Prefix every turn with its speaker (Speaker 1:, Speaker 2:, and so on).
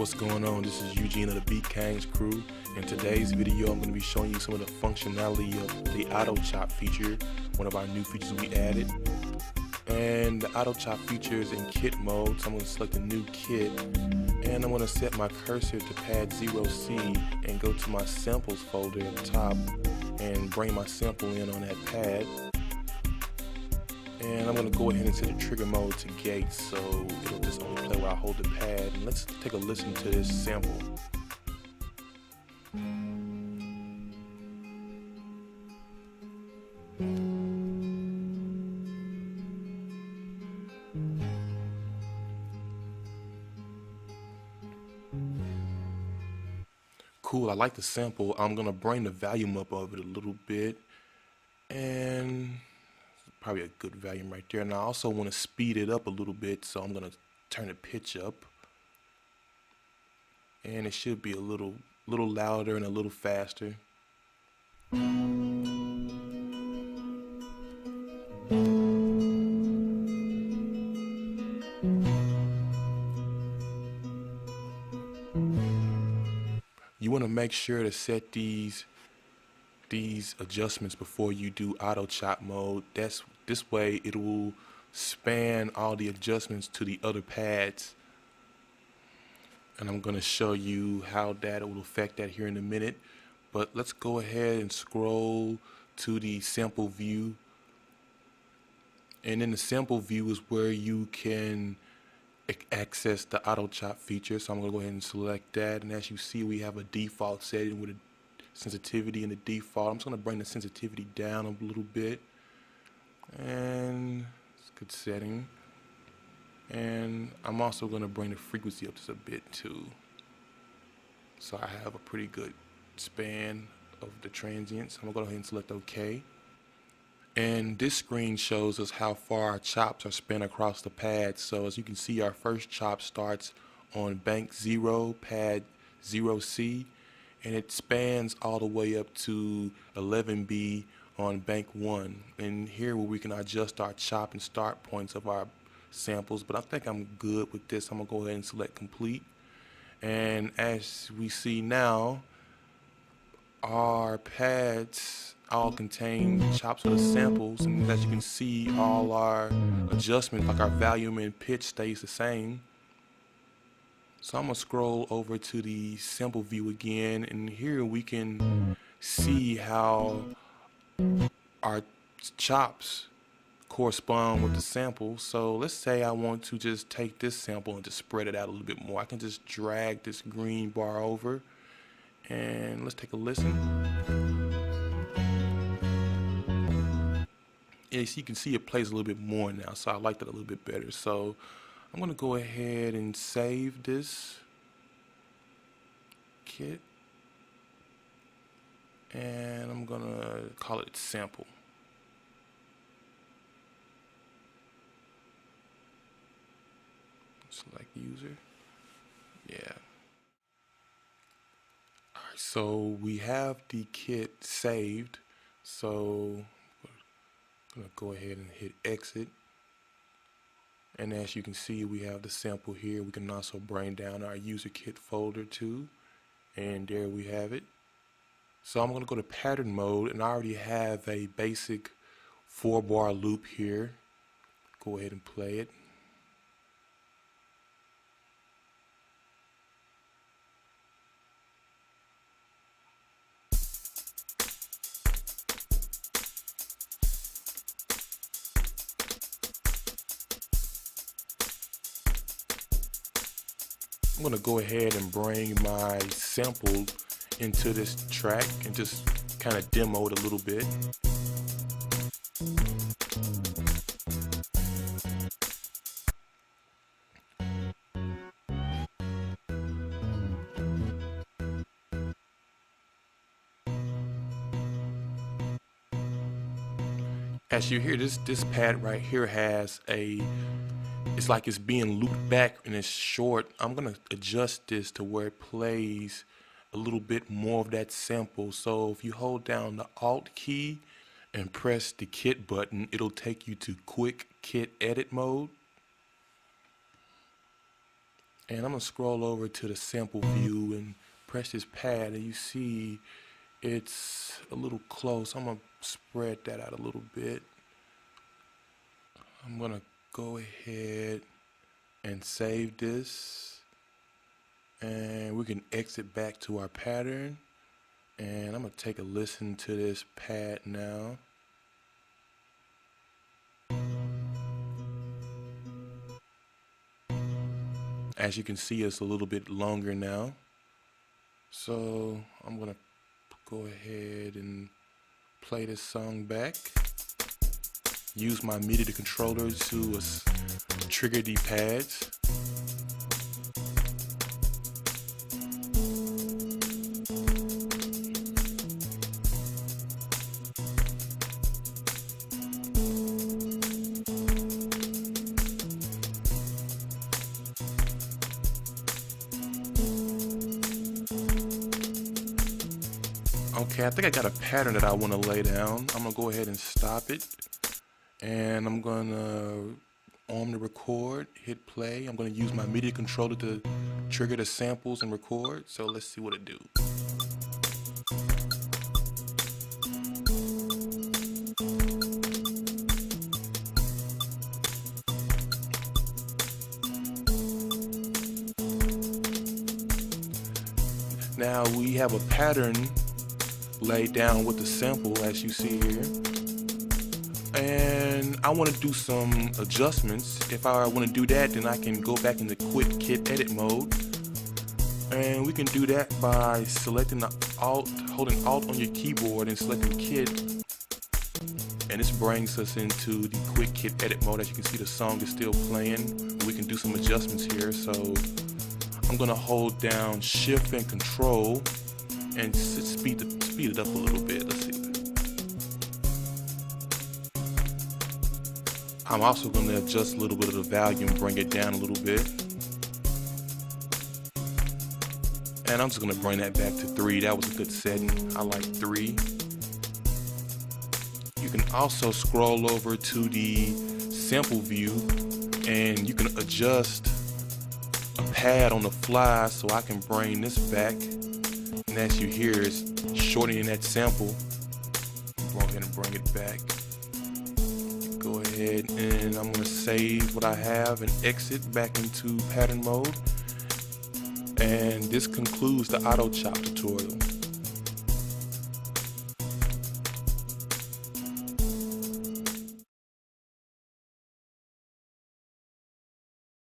Speaker 1: What's going on? This is Eugene of the Beat Kings crew. In today's video, I'm going to be showing you some of the functionality of the auto chop feature, one of our new features we added. And the auto chop feature is in kit mode, so I'm going to select a new kit, and I'm going to set my cursor to pad 0C and go to my samples folder at the top and bring my sample in on that pad. And I'm going to go ahead and set the trigger mode to gate, so it'll just only play while I hold the pad. And let's take a listen to this sample. Cool, I like the sample. I'm going to bring the volume up of it a little bit, and probably a good volume right there. And I also want to speed it up a little bit, so I'm going to turn the pitch up, and it should be a little louder and a little faster. You want to make sure to set these adjustments before you do auto chop mode. This way it will span all the adjustments to the other pads, and I'm going to show you how that will affect that here in a minute. But let's go ahead and scroll to the sample view, and in the sample view is where you can access the auto chop feature. So I'm going to go ahead and select that, and as you see, we have a default setting with a sensitivity in the default. I'm just going to bring the sensitivity down a little bit, and it's a good setting. And I'm also going to bring the frequency up just a bit too, so I have a pretty good span of the transients. I'm going to go ahead and select OK. And this screen shows us how far our chops are spent across the pad. So as you can see, our first chop starts on bank 0, pad 0C, and it spans all the way up to 11B on bank 1. And here where we can adjust our chop and start points of our samples, but I think I'm good with this. I'm gonna go ahead and select complete. And as we see now, our pads all contain chops for the samples, and as you can see, all our adjustments, like our volume and pitch, stays the same. So I'm going to scroll over to the sample view again, and here we can see how our chops correspond with the sample. So let's say I want to just take this sample and just spread it out a little bit more. I can just drag this green bar over, and let's take a listen. Yes, you can see it plays a little bit more now, so I like that a little bit better. So I'm going to go ahead and save this kit, and I'm going to call it sample. Select user. Yeah. Alright, so we have the kit saved, so I'm going to go ahead and hit exit. And as you can see, we have the sample here. We can also bring down our user kit folder too. And there we have it. So I'm going to go to pattern mode, and I already have a basic 4-bar loop here. Go ahead and play it. I'm going to go ahead and bring my sample into this track and just kind of demo it a little bit. As you hear, this pad right here has it's like it's being looped back and it's short. I'm gonna adjust this to where it plays a little bit more of that sample. So if you hold down the Alt key and press the kit button, it'll take you to quick kit edit mode. And I'm gonna scroll over to the sample view and press this pad, and you see it's a little close. I'm gonna spread that out a little bit. I'm gonna go ahead and save this, and we can exit back to our pattern, and I'm gonna take a listen to this pad now. As you can see, it's a little bit longer now. So I'm gonna go ahead and play this song back. Use my MIDI controller to trigger the pads. Okay, I think I got a pattern that I want to lay down. I'm gonna go ahead and stop it, and I'm gonna arm the record, hit play. I'm gonna use my MIDI controller to trigger the samples and record. So let's see what it do. Now we have a pattern laid down with the sample, as you see here, and I want to do some adjustments. If I want to do that, then I can go back into quick kit edit mode, and we can do that by selecting the holding alt on your keyboard and selecting kit, and this brings us into the quick kit edit mode. As you can see, the song is still playing. We can do some adjustments here, so I'm gonna hold down shift and control and speed it up a little bit. Let's see. I'm also going to adjust a little bit of the volume, bring it down a little bit. And I'm just going to bring that back to 3. That was a good setting. I like 3. You can also scroll over to the sample view, and you can adjust a pad on the fly, so I can bring this back. And as you hear, it's shortening that sample. Go ahead and bring it back. Go ahead and I'm going to save what I have and exit back into pattern mode. And this concludes the auto chop tutorial.